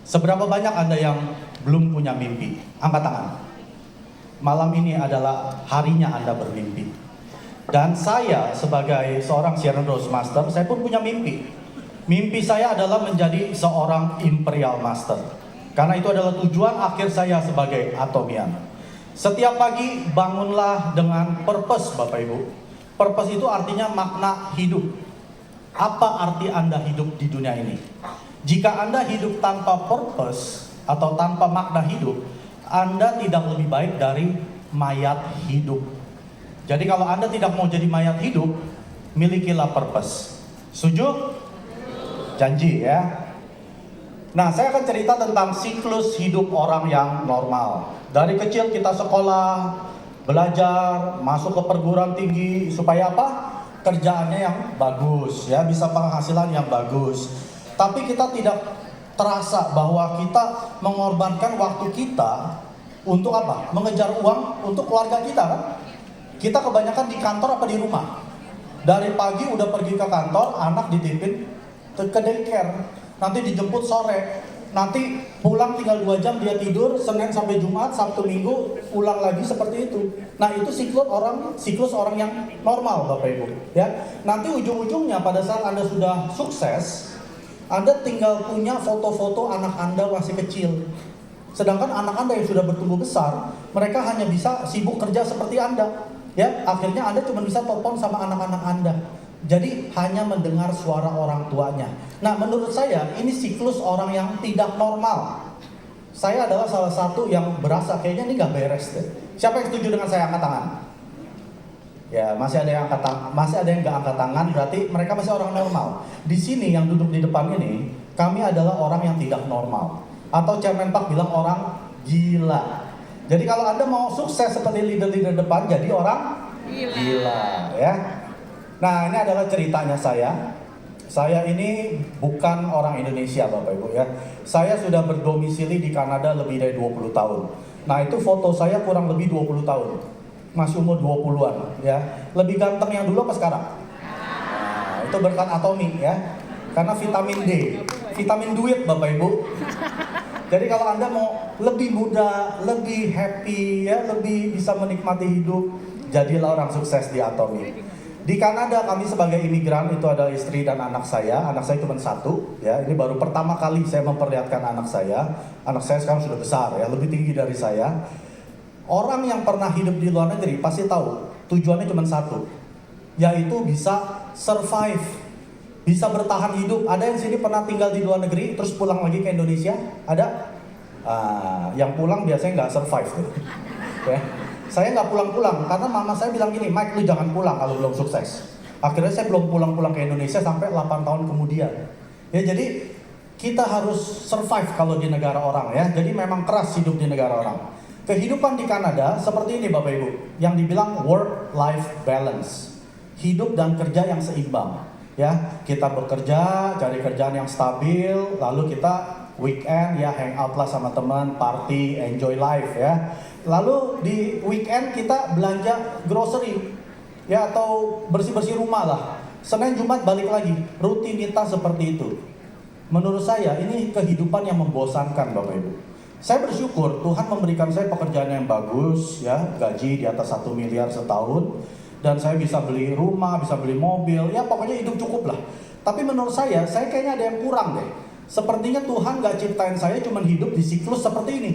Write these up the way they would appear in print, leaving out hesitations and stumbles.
Seberapa banyak Anda yang belum punya mimpi? Angkat tangan. Malam ini adalah harinya Anda bermimpi. Dan saya sebagai seorang Siaran Roastmaster, saya pun punya mimpi. Mimpi saya adalah menjadi seorang Imperial Master. Karena itu adalah tujuan akhir saya sebagai Atomian. Setiap pagi bangunlah dengan purpose, Bapak Ibu. Purpose itu artinya makna hidup. Apa arti Anda hidup di dunia ini? Jika Anda hidup tanpa purpose atau tanpa makna hidup, Anda tidak lebih baik dari mayat hidup. Jadi kalau Anda tidak mau jadi mayat hidup, milikilah purpose. Setuju? Janji ya. Nah, saya akan cerita tentang siklus hidup orang yang normal. Dari kecil kita sekolah, belajar, masuk ke perguruan tinggi supaya apa? Kerjaannya yang bagus, ya, bisa penghasilan yang bagus. Tapi kita tidak terasa bahwa kita mengorbankan waktu kita untuk apa? Mengejar uang untuk keluarga kita, kan? Kita kebanyakan di kantor apa di rumah? Dari pagi udah pergi ke kantor, anak dititipin ke daycare, nanti dijemput sore, nanti pulang tinggal 2 jam dia tidur, Senin sampai Jumat, Sabtu Minggu pulang lagi seperti itu. Nah, itu siklus orang yang normal, Bapak Ibu, ya. Nanti ujung-ujungnya pada saat Anda sudah sukses, Anda tinggal punya foto-foto anak Anda masih kecil. Sedangkan anak Anda yang sudah bertumbuh besar, mereka hanya bisa sibuk kerja seperti Anda. Ya, akhirnya Anda cuma bisa telepon sama anak-anak Anda. Jadi hanya mendengar suara orang tuanya. Nah, menurut saya ini siklus orang yang tidak normal. Saya adalah salah satu yang berasa kayaknya ini nggak beres deh. Siapa yang setuju dengan saya, angkat tangan? Ya, masih ada yang angkat tangan, masih ada yang nggak angkat tangan, berarti mereka masih orang normal. Di sini yang duduk di depan ini, kami adalah orang yang tidak normal. Atau Chairman Pak bilang orang gila. Jadi kalau Anda mau sukses seperti leader-leader depan, jadi orang gila, ya. Nah, ini adalah ceritanya saya. Saya ini bukan orang Indonesia, Bapak Ibu, ya. Saya sudah berdomisili di Kanada lebih dari 20 tahun. Nah, itu foto saya kurang lebih 20 tahun. Masih umur 20-an, ya. Lebih ganteng yang dulu apa sekarang? Nah, itu berkat Atomi, ya. Karena vitamin D, vitamin duit, Bapak Ibu. Jadi kalau Anda mau lebih muda, lebih happy, ya, lebih bisa menikmati hidup, jadilah orang sukses di Atomi. Di Kanada kami sebagai imigran, itu ada istri dan anak saya cuma satu, ya. Ini baru pertama kali saya memperlihatkan anak saya. Anak saya sekarang sudah besar, ya, lebih tinggi dari saya. Orang yang pernah hidup di luar negeri pasti tahu tujuannya cuma satu, yaitu bisa survive. Bisa bertahan hidup. Ada yang sini pernah tinggal di luar negeri terus pulang lagi ke Indonesia? Ada? Yang pulang biasanya nggak survive tuh. Ya. Saya nggak pulang-pulang karena mama saya bilang gini, Mike, lu jangan pulang kalau belum sukses. Akhirnya saya belum pulang-pulang ke Indonesia sampai 8 tahun kemudian. Ya, jadi kita harus survive kalau di negara orang, ya. Jadi memang keras hidup di negara orang. Kehidupan di Kanada seperti ini, Bapak Ibu, yang dibilang work-life balance. Hidup dan kerja yang seimbang. Ya, kita bekerja, cari kerjaan yang stabil, lalu kita weekend ya hangout lah sama teman, party, enjoy life, ya. Lalu di weekend kita belanja grocery, ya, atau bersih-bersih rumah lah. Senin Jumat balik lagi, rutinitas seperti itu. Menurut saya ini kehidupan yang membosankan, Bapak Ibu. Saya bersyukur Tuhan memberikan saya pekerjaan yang bagus, ya, gaji di atas 1 miliar setahun. Dan saya bisa beli rumah, bisa beli mobil, ya pokoknya hidup cukup lah. Tapi menurut saya kayaknya ada yang kurang deh. Sepertinya Tuhan gak ciptain saya cuma hidup di siklus seperti ini.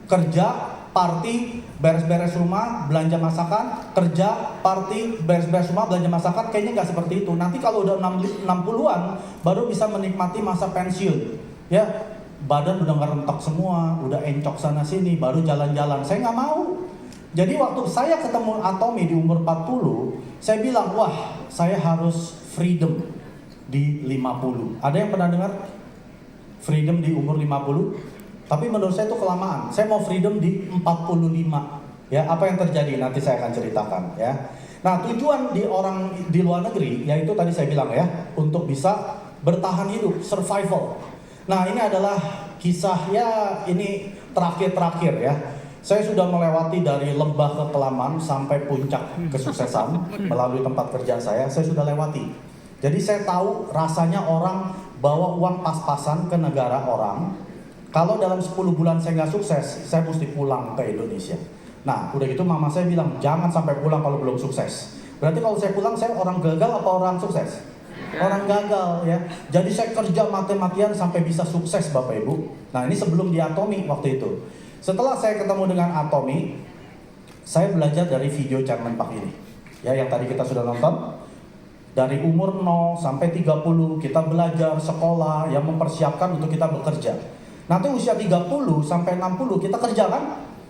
Kerja, party, beres-beres rumah, belanja masakan, kerja, party, beres-beres rumah, belanja masakan, kayaknya gak seperti itu. Nanti kalau udah 60-an, baru bisa menikmati masa pensiun. Ya, badan udah ngerentok semua, udah encok sana sini, baru jalan-jalan. Saya gak mau. Jadi waktu saya ketemu Atomi di umur 40, saya bilang, wah, saya harus freedom di 50. Ada yang pernah dengar freedom di umur 50? Tapi menurut saya itu kelamaan. Saya mau freedom di 45. Ya, apa yang terjadi nanti saya akan ceritakan, ya. Nah, tujuan di orang di luar negeri yaitu tadi saya bilang, ya, untuk bisa bertahan hidup, survival. Nah, ini adalah kisah, ya, ini terakhir-terakhir, ya. Saya sudah melewati dari lembah kekelaman sampai puncak kesuksesan melalui tempat kerja saya sudah lewati. Jadi saya tahu rasanya orang bawa uang pas-pasan ke negara orang, Kalau dalam 10 bulan saya nggak sukses, saya mesti pulang ke Indonesia. Nah, udah gitu mama saya bilang, jangan sampai pulang kalau belum sukses. Berarti kalau saya pulang, saya orang gagal apa orang sukses? Orang gagal ya. Jadi saya kerja mati-matian sampai bisa sukses Bapak Ibu. Nah, ini sebelum di Atomy waktu itu. Setelah saya ketemu dengan Atomy, saya belajar dari video Chairman Park ini. Ya, yang tadi kita sudah nonton. Dari umur 0 sampai 30 kita belajar sekolah yang mempersiapkan untuk kita bekerja. Nanti usia 30 sampai 60 kita kerja kan?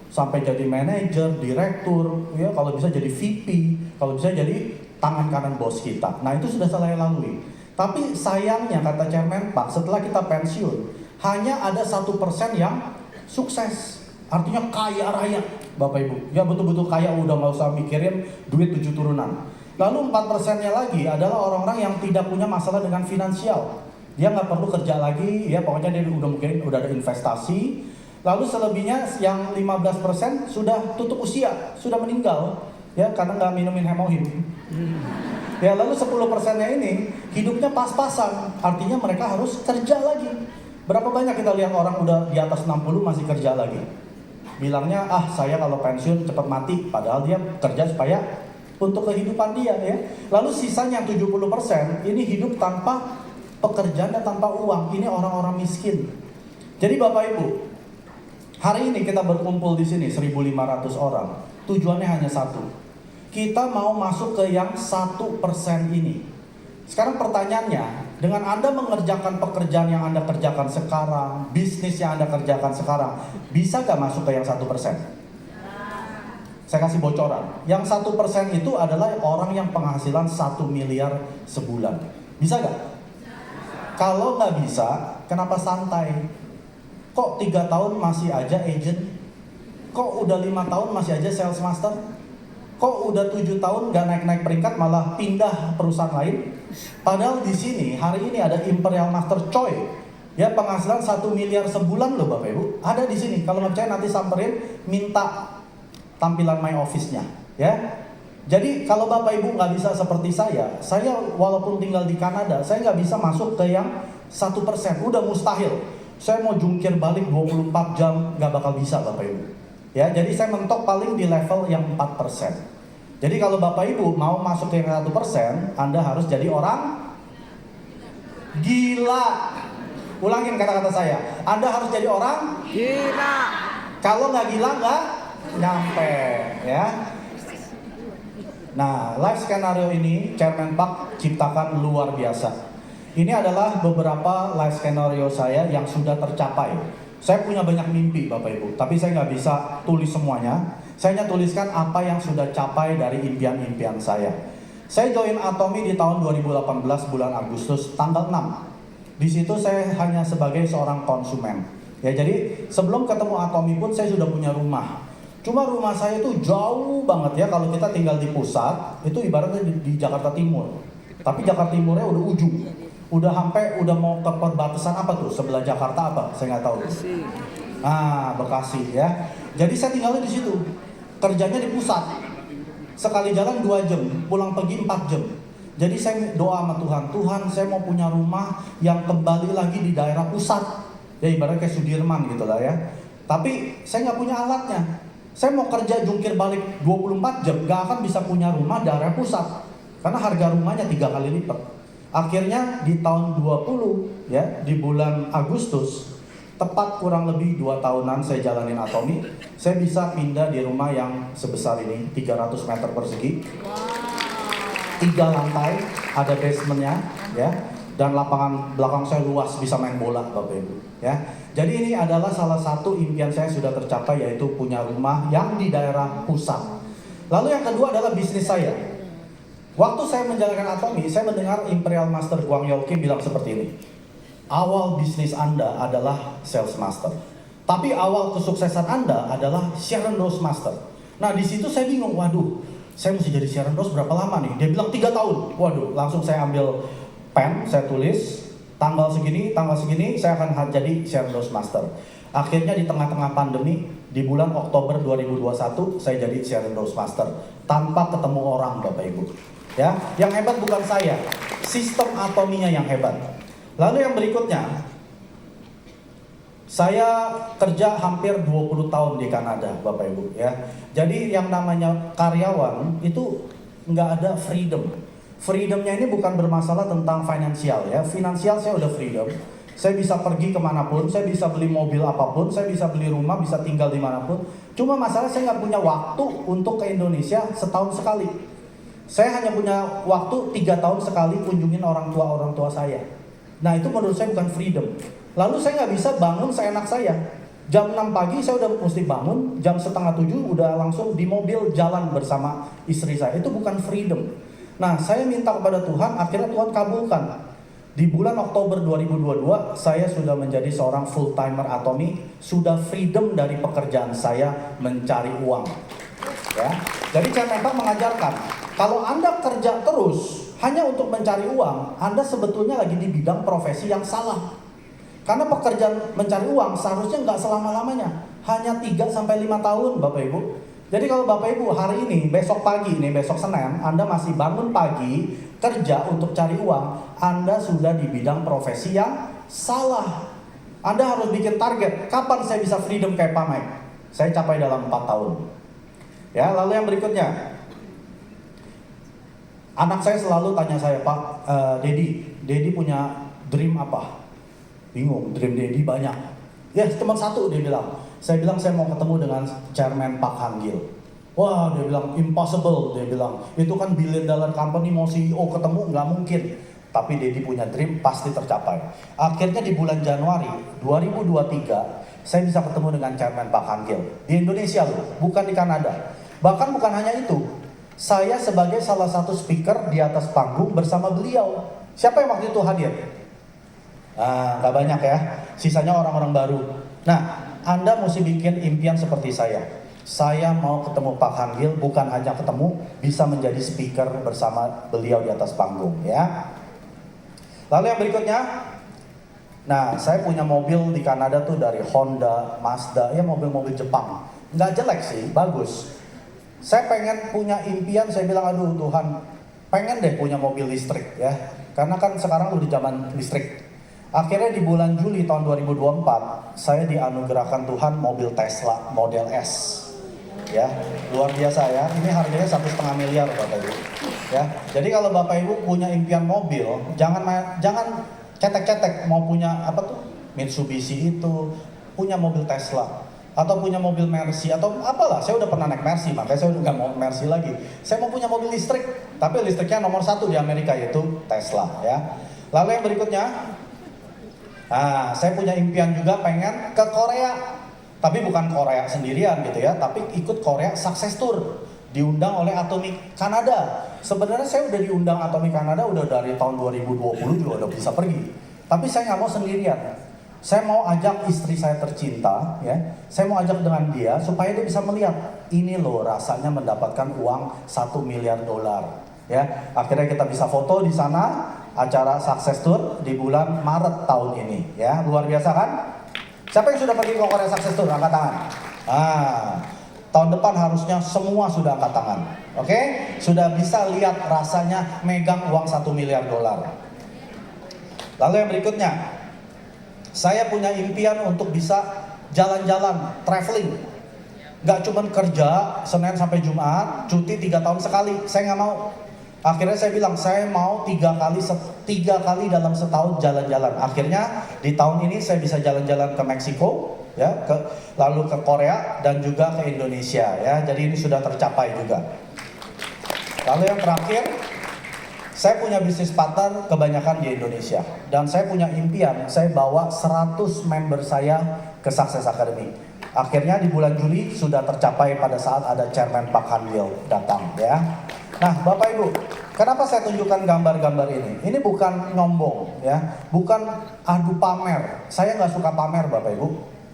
Sampai jadi manajer, direktur, ya kalau bisa jadi VP, kalau bisa jadi tangan kanan bos kita. Nah itu sudah saya lalui. Tapi sayangnya kata Chairman Park, setelah kita pensiun, hanya ada 1% yang sukses. Artinya kaya raya, Bapak Ibu. Ya betul-betul kaya, udah nggak usah mikirin duit 7 turunan. Lalu 4%-nya lagi adalah orang-orang yang tidak punya masalah dengan finansial. Dia nggak perlu kerja lagi, ya pokoknya dia udah ada investasi. Lalu selebihnya yang 15% sudah tutup usia, sudah meninggal, ya karena nggak minumin hemohim. Ya lalu 10%-nya ini hidupnya pas-pasan, artinya mereka harus kerja lagi. Berapa banyak kita lihat orang udah di atas 60 masih kerja lagi? Bilangnya, saya kalau pensiun cepat mati, padahal dia kerja supaya untuk kehidupan dia ya. Lalu sisanya 70% ini hidup tanpa pekerjaan dan tanpa uang. Ini orang-orang miskin. Jadi Bapak Ibu, hari ini kita berkumpul di sini 1.500 orang. Tujuannya hanya satu. Kita mau masuk ke yang 1% ini. Sekarang pertanyaannya, dengan Anda mengerjakan pekerjaan yang Anda kerjakan sekarang, bisnis yang Anda kerjakan sekarang, bisa gak masuk ke yang 1%? Saya kasih bocoran. Yang 1% itu adalah orang yang penghasilan 1 miliar sebulan. Bisa gak? Kalau nggak bisa, kenapa santai? Kok 3 tahun masih aja agent? Kok udah 5 tahun masih aja sales master? Kok udah 7 tahun nggak naik-naik peringkat malah pindah perusahaan lain? Padahal di sini hari ini ada Imperial Master Choi, ya penghasilan 1 miliar sebulan loh Bapak Ibu. Ada di sini. Kalau nggak percaya nanti samperin, minta tampilan my office-nya, ya. Jadi kalau Bapak Ibu nggak bisa seperti saya walaupun tinggal di Kanada, saya nggak bisa masuk ke yang 1%, udah mustahil. Saya mau jungkir balik 24 jam nggak bakal bisa Bapak Ibu. Ya, jadi saya mentok paling di level yang 4%. Jadi kalau Bapak Ibu mau masuk ke yang 1%, Anda harus jadi orang gila. Ulangin kata-kata saya, Anda harus jadi orang gila. Kalau nggak gila nggak nyampe, ya. Nah, life skenario ini Chairman Park ciptakan luar biasa. Ini adalah beberapa life skenario saya yang sudah tercapai. Saya punya banyak mimpi Bapak Ibu, tapi saya nggak bisa tulis semuanya. Saya hanya tuliskan apa yang sudah capai dari impian-impian saya. Saya join Atomy di tahun 2018 bulan Agustus tanggal 6. Di situ saya hanya sebagai seorang konsumen. Ya, jadi sebelum ketemu Atomy pun saya sudah punya rumah. Cuma rumah saya itu jauh banget ya, kalau kita tinggal di pusat, itu ibaratnya di Jakarta Timur. Tapi Jakarta Timurnya udah ujung. Udah mau ke perbatasan apa tuh? Sebelah Jakarta apa? Saya nggak tahu. Nah, Bekasi ya. Jadi saya tinggalnya di situ. Kerjanya di pusat. Sekali jalan 2 jam, pulang pergi 4 jam. Jadi saya doa sama Tuhan, Tuhan saya mau punya rumah yang kembali lagi di daerah pusat. Ya ibaratnya kayak Sudirman gitu lah ya. Tapi saya nggak punya alatnya. Saya mau kerja jungkir balik 24 jam, gak akan bisa punya rumah daerah pusat. Karena harga rumahnya 3 kali lipat. Akhirnya di tahun 20 ya, di bulan Agustus, tepat kurang lebih 2 tahunan saya jalanin Atomy, saya bisa pindah di rumah yang sebesar ini, 300 meter persegi. 3 lantai, ada basementnya ya. Dan lapangan belakang saya luas, bisa main bola Bapak Ibu ya. Jadi ini adalah salah satu impian saya sudah tercapai, yaitu punya rumah yang di daerah pusat. Lalu yang kedua adalah bisnis saya. Waktu saya menjalankan Atomy, saya mendengar Imperial Master Guang Yo Kim bilang seperti ini. Awal bisnis Anda adalah sales master, tapi awal kesuksesan Anda adalah Sharon Rose Master. Nah di situ saya bingung, waduh, saya mesti jadi Sharon Rose berapa lama nih? Dia bilang 3 tahun. Waduh, langsung saya ambil pen, saya tulis tanggal segini saya akan jadi Sharon Rose Master. Akhirnya di tengah-tengah pandemi, di bulan Oktober 2021 saya jadi Sharon Rose Master tanpa ketemu orang Bapak Ibu. Ya, yang hebat bukan saya, sistem Atomy-nya yang hebat. Lalu yang berikutnya, Saya kerja hampir 20 tahun di Kanada, Bapak Ibu ya. Jadi yang namanya karyawan itu nggak ada freedom. Freedomnya ini bukan bermasalah tentang finansial ya. Finansial saya udah freedom. Saya bisa pergi kemanapun, saya bisa beli mobil apapun, saya bisa beli rumah, bisa tinggal dimanapun. Cuma masalah saya nggak punya waktu untuk ke Indonesia setahun sekali. Saya hanya punya waktu 3 tahun sekali kunjungin orang tua saya. Nah itu menurut saya bukan freedom. Lalu saya nggak bisa bangun seenak saya. Jam 6 pagi saya udah mesti bangun, jam setengah 7 udah langsung di mobil jalan bersama istri saya. Itu bukan freedom. Nah saya minta kepada Tuhan, akhirnya Tuhan kabulkan. Di bulan Oktober 2022 saya sudah menjadi seorang full timer Atomy, sudah freedom dari pekerjaan saya mencari uang. Ya. Jadi Kemenpak mengajarkan, kalau Anda kerja terus hanya untuk mencari uang, Anda sebetulnya lagi di bidang profesi yang salah. Karena pekerjaan mencari uang seharusnya nggak selama-lamanya, hanya 3-5 tahun Bapak Ibu. Jadi kalau Bapak Ibu hari ini, besok pagi nih, besok Senin, Anda masih bangun pagi, kerja untuk cari uang, Anda sudah di bidang profesi yang salah. Anda harus bikin target, kapan saya bisa freedom kayak Pak Mike? Saya capai dalam 4 tahun. Ya, lalu yang berikutnya, anak saya selalu tanya saya, Pak, Dedi punya dream apa? Bingung, dream Dedi banyak. Ya, cuma satu dia bilang. Saya bilang saya mau ketemu dengan Chairman Pak Han Gil. Wah, dia bilang impossible, dia bilang. Itu kan billion dollar company, mau CEO ketemu nggak mungkin. Tapi Dedi punya dream pasti tercapai. Akhirnya di bulan Januari 2023, saya bisa ketemu dengan Chairman Pak Han Gil. Di Indonesia loh, bukan di Kanada. Bahkan bukan hanya itu. Saya sebagai salah satu speaker di atas panggung bersama beliau. Siapa yang waktu itu hadir? Nah, nggak banyak ya, sisanya orang-orang baru. Nah, Anda mesti bikin impian seperti saya. Saya mau ketemu Pak Han Gil, bukan hanya ketemu, bisa menjadi speaker bersama beliau di atas panggung ya. Lalu yang berikutnya, nah saya punya mobil di Kanada tuh dari Honda, Mazda, ya mobil-mobil Jepang. Nggak jelek sih, bagus. Saya pengen punya impian, saya bilang aduh Tuhan, pengen deh punya mobil listrik ya. Karena kan sekarang udah zaman listrik. Akhirnya di bulan Juli tahun 2024, saya dianugerahkan Tuhan mobil Tesla Model S. Ya, luar biasa ya. Ini harganya 1,5 miliar Bapak Ibu. Ya, jadi kalau Bapak Ibu punya impian mobil, jangan cetek-cetek mau punya apa tuh Mitsubishi itu, punya mobil Tesla atau punya mobil Mercy atau apalah. Saya udah pernah naik Mercy, makanya saya udah nggak mau Mercy lagi. Saya mau punya mobil listrik, tapi listriknya nomor 1 di Amerika yaitu Tesla ya. Lalu yang berikutnya, nah, saya punya impian juga pengen ke Korea. Tapi bukan Korea sendirian gitu ya, tapi ikut Korea Success Tour. Diundang oleh Atomy Kanada. Sebenarnya saya udah diundang Atomy Kanada udah dari tahun 2020 juga udah bisa pergi. Tapi saya nggak mau sendirian. Saya mau ajak istri saya tercinta ya. Saya mau ajak dengan dia supaya dia bisa melihat ini loh rasanya mendapatkan uang 1 miliar dolar. Ya, akhirnya kita bisa foto di sana acara Success Tour di bulan Maret tahun ini ya. Luar biasa kan? Siapa yang sudah pergi ke Korea Success Tour? Angkat tangan. Tahun depan harusnya semua sudah angkat tangan. Oke? Sudah bisa lihat rasanya megang uang 1 miliar dolar. Lalu yang berikutnya, saya punya impian untuk bisa jalan-jalan, traveling. Gak cuma kerja Senin sampai Jumat, cuti 3 tahun sekali. Saya nggak mau. Akhirnya saya bilang saya mau 3 kali dalam setahun jalan-jalan. Akhirnya di tahun ini saya bisa jalan-jalan ke Meksiko, ya, lalu ke Korea dan juga ke Indonesia, ya. Jadi ini sudah tercapai juga. Lalu yang terakhir, saya punya bisnis partner kebanyakan di Indonesia dan saya punya impian saya bawa 100 member saya ke Success Academy. Akhirnya di bulan Juli sudah tercapai pada saat ada Chairman Pak Han Gil datang, ya. Nah, Bapak Ibu, kenapa saya tunjukkan gambar-gambar ini? Ini bukan nyombong, ya, bukan adu pamer. Saya nggak suka pamer, Bapak Ibu.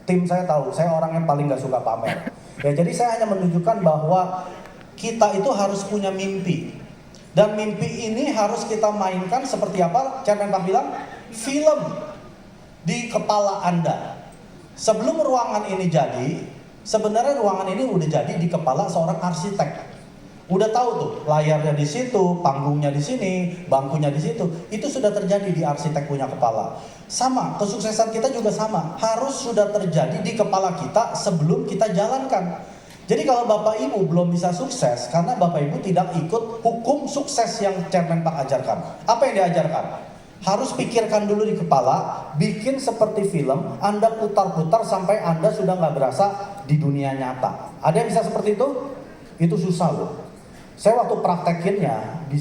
Tim saya tahu, saya orang yang paling nggak suka pamer. Ya, jadi saya hanya menunjukkan bahwa kita itu harus punya mimpi. Dan mimpi ini harus kita mainkan seperti apa? Chairman Pak bilang, film di kepala Anda. Sebelum ruangan ini jadi, sebenarnya ruangan ini udah jadi di kepala seorang arsitek. Udah tahu tuh, layarnya di situ, panggungnya di sini, bangkunya di situ. Itu sudah terjadi di arsitek punya kepala. Sama, kesuksesan kita juga sama. Harus sudah terjadi di kepala kita sebelum kita jalankan. Jadi kalau Bapak Ibu belum bisa sukses, karena Bapak Ibu tidak ikut hukum sukses yang Chairman Pak ajarkan. Apa yang diajarkan? Harus pikirkan dulu di kepala, bikin seperti film, Anda putar-putar sampai Anda sudah nggak berasa di dunia nyata. Ada yang bisa seperti itu? Itu susah loh. Saya waktu praktekinnya di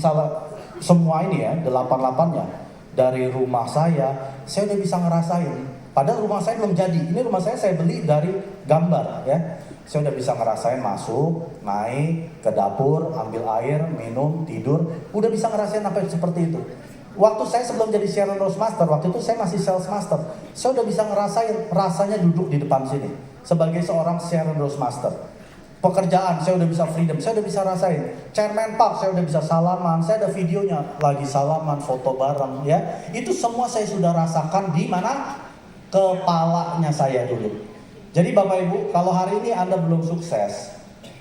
semua ini ya, 8-8-nya dari rumah saya udah bisa ngerasain. Padahal rumah saya belum jadi. Ini rumah saya beli dari gambar ya. Saya udah bisa ngerasain masuk, naik ke dapur, ambil air, minum, tidur. Udah bisa ngerasain apa seperti itu. Waktu saya sebelum jadi Sharon Rose Master, waktu itu saya masih Sales Master. Saya udah bisa ngerasain rasanya duduk di depan sini sebagai seorang Sharon Rose Master. Pekerjaan, saya udah bisa freedom, saya udah bisa rasain. Chairman Park, saya udah bisa salaman, saya ada videonya lagi salaman, foto bareng ya. Itu semua saya sudah rasakan di mana? Kepalanya saya dulu. Jadi Bapak Ibu, kalau hari ini Anda belum sukses,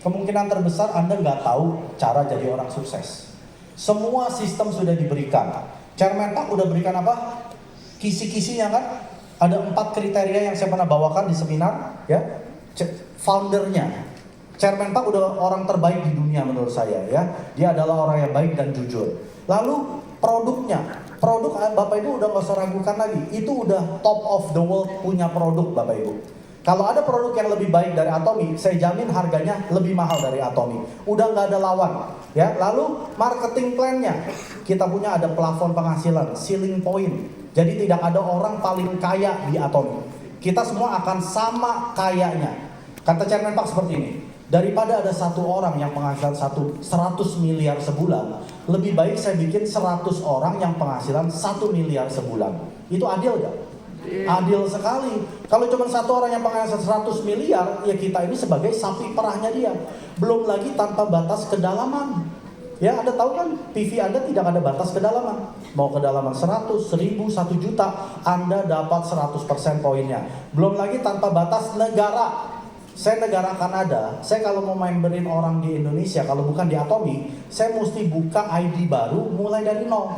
kemungkinan terbesar Anda nggak tahu cara jadi orang sukses. Semua sistem sudah diberikan. Chairman Park udah berikan apa? Kisi-kisinya kan? Ada 4 kriteria yang saya pernah bawakan di seminar ya. Foundernya Chairman Park udah orang terbaik di dunia menurut saya ya. Dia adalah orang yang baik dan jujur. Lalu produknya, produk Bapak Ibu udah nggak usah ragukan lagi. Itu udah top of the world punya produk Bapak Ibu. Kalau ada produk yang lebih baik dari Atomy, saya jamin harganya lebih mahal dari Atomy. Udah nggak ada lawan ya. Lalu marketing plan-nya, kita punya ada plafon penghasilan, ceiling point. Jadi tidak ada orang paling kaya di Atomy. Kita semua akan sama kayanya. Kata Chairman Park seperti ini. Daripada ada satu orang yang penghasilan 100 miliar sebulan, lebih baik saya bikin 100 orang yang penghasilan 1 miliar sebulan. Itu adil gak? Adil sekali. Kalau cuma satu orang yang penghasilan 100 miliar, ya kita ini sebagai sapi perahnya dia. Belum lagi tanpa batas kedalaman. Ya, Anda tahu kan, PV Anda tidak ada batas kedalaman. Mau kedalaman 100, 1000, 1 juta, Anda dapat 100% poinnya. Belum lagi tanpa batas negara. Saya negara Kanada, saya kalau mau memberin orang di Indonesia, kalau bukan di Atomy, saya mesti buka ID baru mulai dari nol.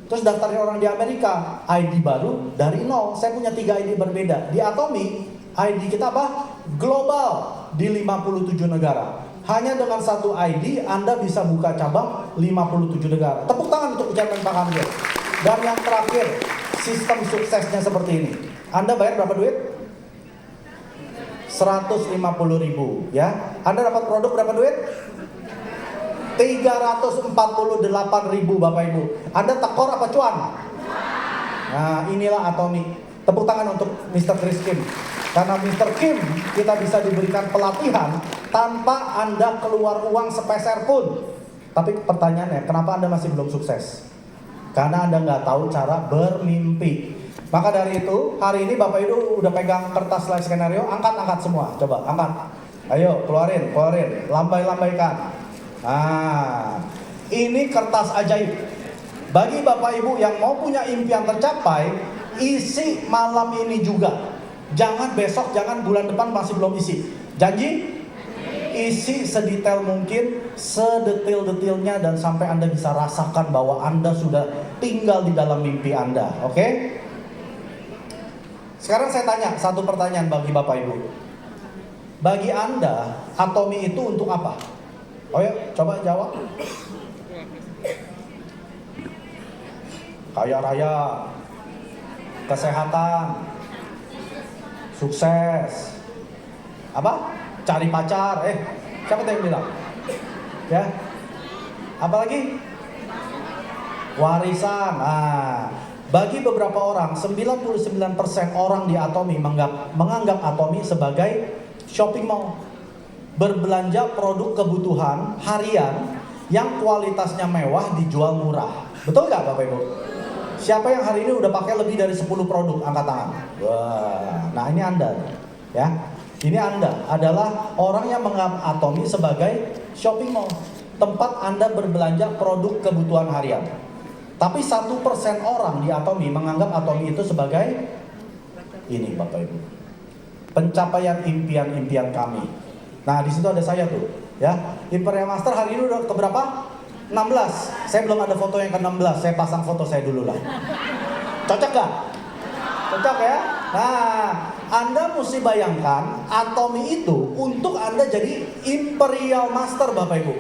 Terus daftarin orang di Amerika, ID baru dari nol. Saya punya 3 ID berbeda. Di Atomy, ID kita apa? Global di 57 negara. Hanya dengan 1 ID, Anda bisa buka cabang 57 negara. Tepuk tangan untuk Chairman Pak Kamil. Dan yang terakhir, sistem suksesnya seperti ini. Anda bayar berapa duit? 150.000 ya. Anda dapat produk berapa duit? 348.000 Bapak Ibu. Anda tekor apa cuan? Nah, inilah Atomy. Tepuk tangan untuk Mr. Chris Kim. Karena Mr. Kim kita bisa diberikan pelatihan tanpa Anda keluar uang sepeser pun. Tapi pertanyaannya, kenapa Anda masih belum sukses? Karena Anda nggak tahu cara bermimpi. Maka dari itu, hari ini Bapak Ibu udah pegang kertas slide skenario, angkat semua, coba angkat. Ayo, keluarin, lambai-lambaikan. Nah, ini kertas ajaib. Bagi Bapak Ibu yang mau punya impian tercapai, isi malam ini juga. Jangan besok, jangan bulan depan masih belum isi. Janji? Isi sedetail mungkin, sedetil-detilnya, dan sampai Anda bisa rasakan bahwa Anda sudah tinggal di dalam mimpi Anda. Oke? Sekarang saya tanya satu pertanyaan bagi Bapak Ibu. Bagi Anda, Atomy itu untuk apa? Oh ya, coba jawab. Kaya raya, kesehatan, sukses, apa? Cari pacar. Siapa yang bilang? Ya. Apalagi? Warisan. Nah, bagi beberapa orang, 99% orang di Atomy menganggap Atomy sebagai shopping mall. Berbelanja produk kebutuhan harian yang kualitasnya mewah dijual murah. Betul nggak Bapak Ibu? Siapa yang hari ini udah pakai lebih dari 10 produk? Angkat tangan. Wah, nah ini Anda. Ya, ini Anda adalah orang yang menganggap Atomy sebagai shopping mall. Tempat Anda berbelanja produk kebutuhan harian. Tapi 1% orang di Atomy menganggap Atomy itu sebagai ini Bapak Ibu. Pencapaian impian-impian kami. Nah, di situ ada saya tuh. Ya, Imperial Master hari ini udah keberapa? 16. Saya belum ada foto yang ke-16. Saya pasang foto saya dulu lah. Cocok gak? Cocok ya? Nah, Anda mesti bayangkan Atomy itu untuk Anda jadi Imperial Master Bapak Ibu.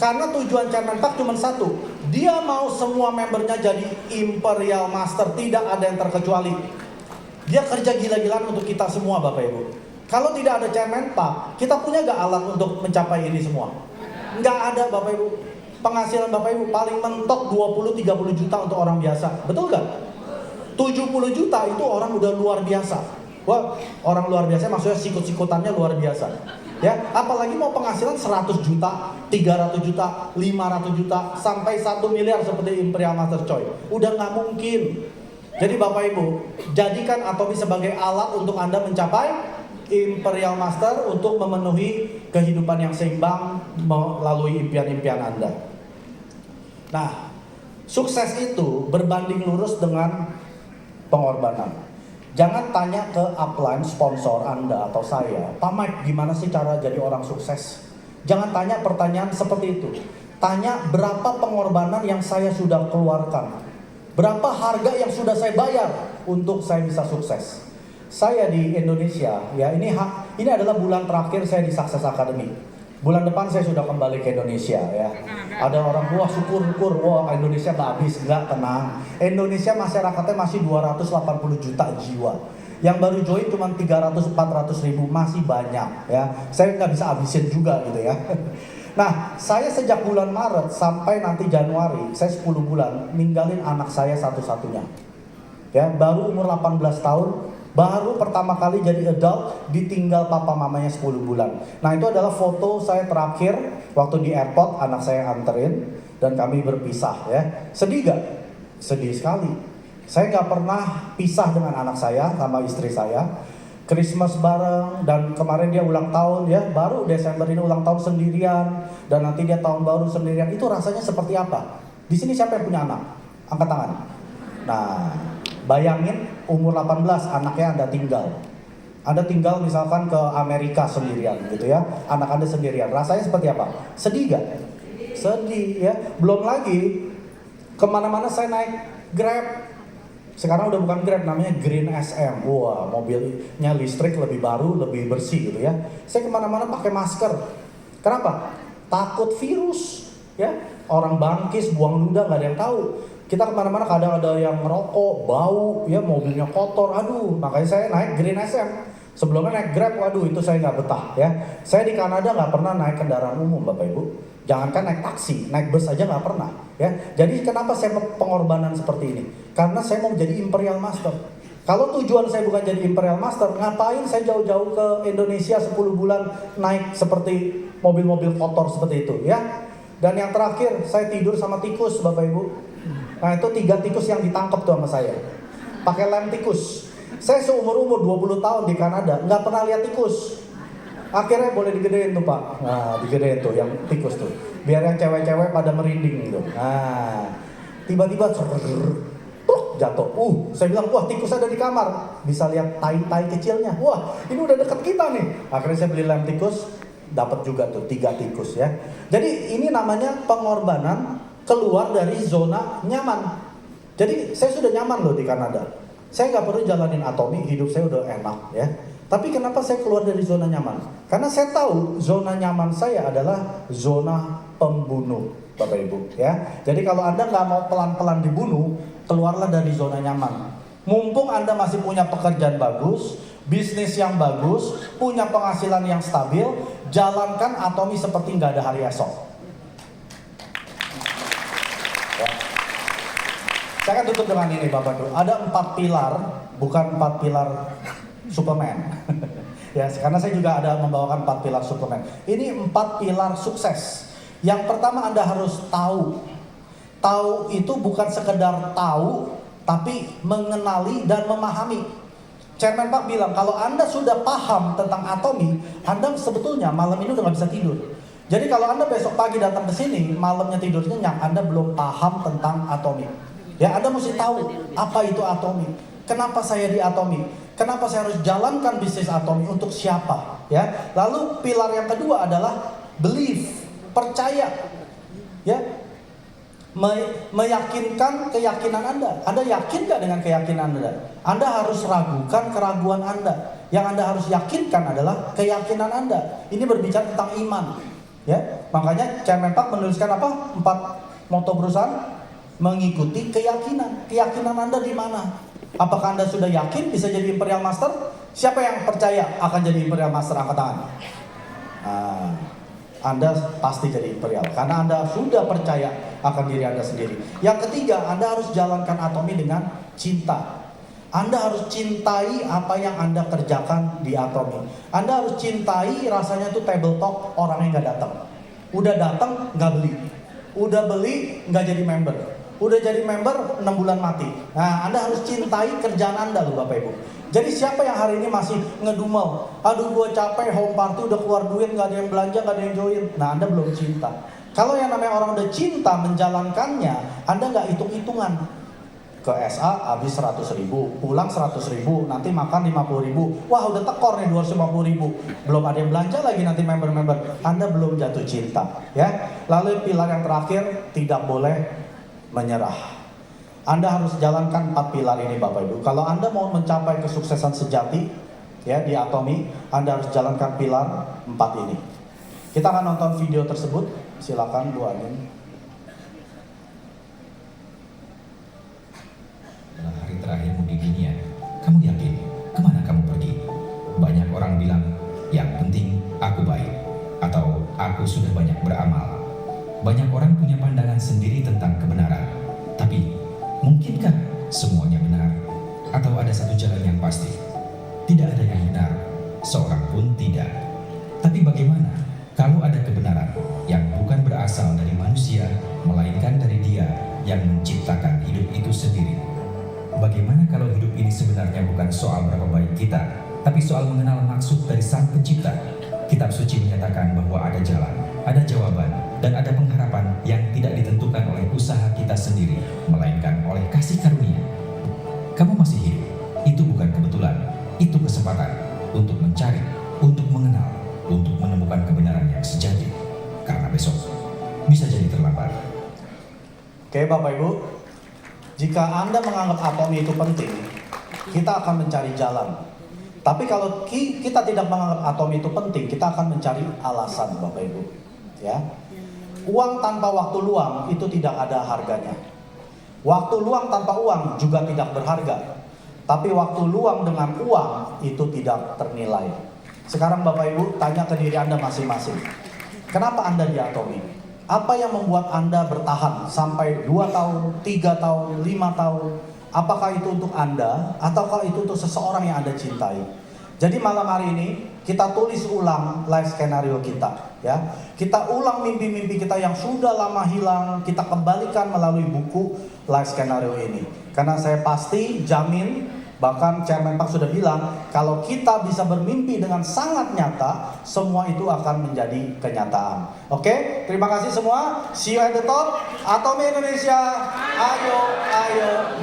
Karena tujuan Chairman Park cuma satu. Dia mau semua membernya jadi Imperial Master. Tidak ada yang terkecuali. Dia kerja gila-gilaan untuk kita semua Bapak Ibu. Kalau tidak ada Chairman Park, kita punya gak alat untuk mencapai ini semua? Nggak ada Bapak Ibu. Penghasilan Bapak Ibu paling mentok 20-30 juta untuk orang biasa. Betul gak? 70 juta itu orang udah luar biasa. Wah, orang luar biasa maksudnya sikut-sikutannya luar biasa. Ya, apalagi mau penghasilan 100 juta, 300 juta, 500 juta, sampai 1 miliar seperti Imperial Master Choi. Udah nggak mungkin. Jadi Bapak Ibu, jadikan Atomy sebagai alat untuk Anda mencapai Imperial Master untuk memenuhi kehidupan yang seimbang melalui impian-impian Anda. Nah, sukses itu berbanding lurus dengan pengorbanan. Jangan tanya ke upline sponsor Anda atau saya, Pak Mike, gimana sih cara jadi orang sukses? Jangan tanya pertanyaan seperti itu. Tanya berapa pengorbanan yang saya sudah keluarkan. Berapa harga yang sudah saya bayar untuk saya bisa sukses. Saya di Indonesia, ya ini adalah bulan terakhir saya di Success Academy. Bulan depan saya sudah kembali ke Indonesia ya. Ada orang, wah syukur, wah Indonesia nggak habis, nggak, tenang. Indonesia masyarakatnya masih 280 juta jiwa. Yang baru join cuma 300-400 ribu, masih banyak ya. Saya nggak bisa habisin juga gitu ya. Nah, saya sejak bulan Maret sampai nanti Januari, saya 10 bulan ninggalin anak saya satu-satunya. Ya, baru umur 18 tahun. Baru pertama kali jadi adult ditinggal papa mamanya 10 bulan. Nah itu adalah foto saya terakhir waktu di airport, anak saya anterin dan kami berpisah ya. Sedih gak? Sedih sekali. Saya gak pernah pisah dengan anak saya sama istri saya. Christmas bareng dan kemarin dia ulang tahun ya. Baru Desember ini ulang tahun sendirian dan nanti dia tahun baru sendirian. Itu rasanya seperti apa? Di sini siapa yang punya anak? Angkat tangan. Nah, bayangin umur 18 anaknya Anda tinggal. Anda tinggal misalkan ke Amerika sendirian gitu ya. Anak Anda sendirian. Rasanya seperti apa? Sedih gak? Sedih ya. Belum lagi kemana-mana saya naik Grab. Sekarang udah bukan Grab, namanya Green SM. Wah, mobilnya listrik, lebih baru, lebih bersih gitu ya. Saya kemana-mana pakai masker. Kenapa? Takut virus ya. Orang bangkis, buang ludah, gak ada yang tahu. Kita kemana-mana kadang ada yang merokok, bau, ya mobilnya kotor, aduh. Makanya saya naik Green SM. Sebelumnya naik Grab, waduh itu saya nggak betah ya. Saya di Kanada nggak pernah naik kendaraan umum Bapak Ibu. Jangankan naik taksi, naik bus aja nggak pernah ya. Jadi kenapa saya pengorbanan seperti ini? Karena saya mau jadi Imperial Master. Kalau tujuan saya bukan jadi Imperial Master, ngapain saya jauh-jauh ke Indonesia 10 bulan naik seperti mobil-mobil kotor seperti itu ya. Dan yang terakhir, saya tidur sama tikus Bapak Ibu. Nah itu 3 tikus yang ditangkap tuh sama saya. Pakai lem tikus. Saya seumur-umur 20 tahun di Kanada, nggak pernah lihat tikus. Akhirnya boleh digedein tuh Pak. Nah digedein tuh yang tikus tuh. Biar yang cewek-cewek pada merinding gitu. Nah tiba-tiba jatuh. Saya bilang, wah tikus ada di kamar. Bisa lihat tai-tai kecilnya. Wah ini udah deket kita nih. Akhirnya saya beli lem tikus, dapat juga tuh 3 tikus ya. Jadi ini namanya pengorbanan keluar dari zona nyaman. Jadi saya sudah nyaman loh di Kanada. Saya nggak perlu jalanin Atomy, hidup saya udah enak ya. Tapi kenapa saya keluar dari zona nyaman? Karena saya tahu zona nyaman saya adalah zona pembunuh, Bapak Ibu ya. Jadi kalau Anda nggak mau pelan-pelan dibunuh, keluarlah dari zona nyaman. Mumpung Anda masih punya pekerjaan bagus, bisnis yang bagus, punya penghasilan yang stabil, jalankan Atomy seperti nggak ada hari esok. Saya akan tutup dengan ini Bapak Ibu. Ada 4 pilar, bukan 4 pilar Superman. Ya, karena saya juga ada membawakan 4 pilar Superman. Ini 4 pilar sukses. Yang pertama Anda harus tahu. Tahu itu bukan sekedar tahu, tapi mengenali dan memahami. Chairman Park bilang, kalau Anda sudah paham tentang Atomy, Anda sebetulnya malam ini udah nggak bisa tidur. Jadi kalau Anda besok pagi datang ke sini, malamnya tidur nyenyak, Anda belum paham tentang Atomy. Ya, Anda mesti tahu apa itu Atomy. Kenapa saya di Atomy? Kenapa saya harus jalankan bisnis Atomy untuk siapa? Ya. Lalu pilar yang kedua adalah believe, percaya, ya, meyakinkan keyakinan Anda. Anda yakin gak dengan keyakinan Anda? Anda harus ragukan keraguan Anda. Yang Anda harus yakinkan adalah keyakinan Anda. Ini berbicara tentang iman, ya. Makanya Chairman Park menuliskan apa? 4 moto perusahaan: mengikuti keyakinan. Keyakinan Anda di mana? Apakah Anda sudah yakin bisa jadi Imperial Master? Siapa yang percaya akan jadi Imperial Master? Angkat tangan. Anda pasti jadi Imperial karena Anda sudah percaya akan diri Anda sendiri. Yang ketiga, Anda harus jalankan Atomy dengan cinta. Anda harus cintai apa yang Anda kerjakan di Atomy. Anda harus cintai rasanya tuh table talk orangnya nggak datang. Udah datang nggak beli. Udah beli nggak jadi member. Udah jadi member 6 bulan mati. Nah, Anda harus cintai kerjaan Anda loh Bapak Ibu. Jadi siapa yang hari ini masih ngedumel, aduh gue capek, home party udah keluar duit, gak ada yang belanja, gak ada yang join. Nah, Anda belum cinta. Kalau yang namanya orang udah cinta menjalankannya, Anda gak hitung-hitungan. Ke SA habis 100.000, pulang 100.000, nanti makan 50.000. Wah udah tekor nih 250.000. Belum ada yang belanja lagi nanti member-member. Anda belum jatuh cinta, ya. Lalu pilar yang terakhir, tidak boleh menyerah. Anda harus jalankan 4 pilar ini Bapak Ibu. Kalau Anda mau mencapai kesuksesan sejati, ya, di Atomy, Anda harus jalankan pilar 4 ini. Kita akan nonton video tersebut. Silakan Bu Anin. Dalam hari terakhirmu di dunia, kamu yakin kemana kamu pergi? Banyak orang bilang, yang penting aku baik, atau aku sudah banyak beramal. Banyak orang punya pandangan sendiri tentang kebenaran. Tapi, mungkinkah semuanya benar? Atau ada satu jalan yang pasti? Tidak ada yang benar, seorang pun tidak. Tapi bagaimana kalau ada kebenaran yang bukan berasal dari manusia, melainkan dari Dia yang menciptakan hidup itu sendiri? Bagaimana kalau hidup ini sebenarnya bukan soal berapa baik kita, tapi soal mengenal maksud dari Sang Pencipta? Kitab suci menyatakan bahwa ada jalan, ada jawaban, dan ada pengharapan yang tidak ditentukan oleh usaha kita sendiri, melainkan oleh kasih karunia. Kamu masih hidup, itu bukan kebetulan, itu kesempatan untuk mencari, untuk mengenal, untuk menemukan kebenaran yang sejati. Karena besok bisa jadi terlambat. Oke Bapak Ibu, jika Anda menganggap Atomy itu penting, kita akan mencari jalan. Tapi kalau kita tidak menganggap Atomy itu penting, kita akan mencari alasan Bapak Ibu, ya. Uang tanpa waktu luang itu tidak ada harganya. Waktu luang tanpa uang juga tidak berharga. Tapi waktu luang dengan uang itu tidak ternilai. Sekarang Bapak Ibu tanya ke diri Anda masing-masing. Kenapa Anda di Atomy? Apa yang membuat Anda bertahan sampai 2 tahun, 3 tahun, 5 tahun? Apakah itu untuk Anda ataukah itu untuk seseorang yang Anda cintai? Jadi malam hari ini kita tulis ulang life skenario kita, ya. Kita ulang mimpi-mimpi kita yang sudah lama hilang, kita kembalikan melalui buku life skenario ini. Karena saya pasti jamin, bahkan Chairman Park sudah bilang, kalau kita bisa bermimpi dengan sangat nyata, semua itu akan menjadi kenyataan. Oke, terima kasih semua. See you at the top. Atomy Indonesia, ayo, ayo.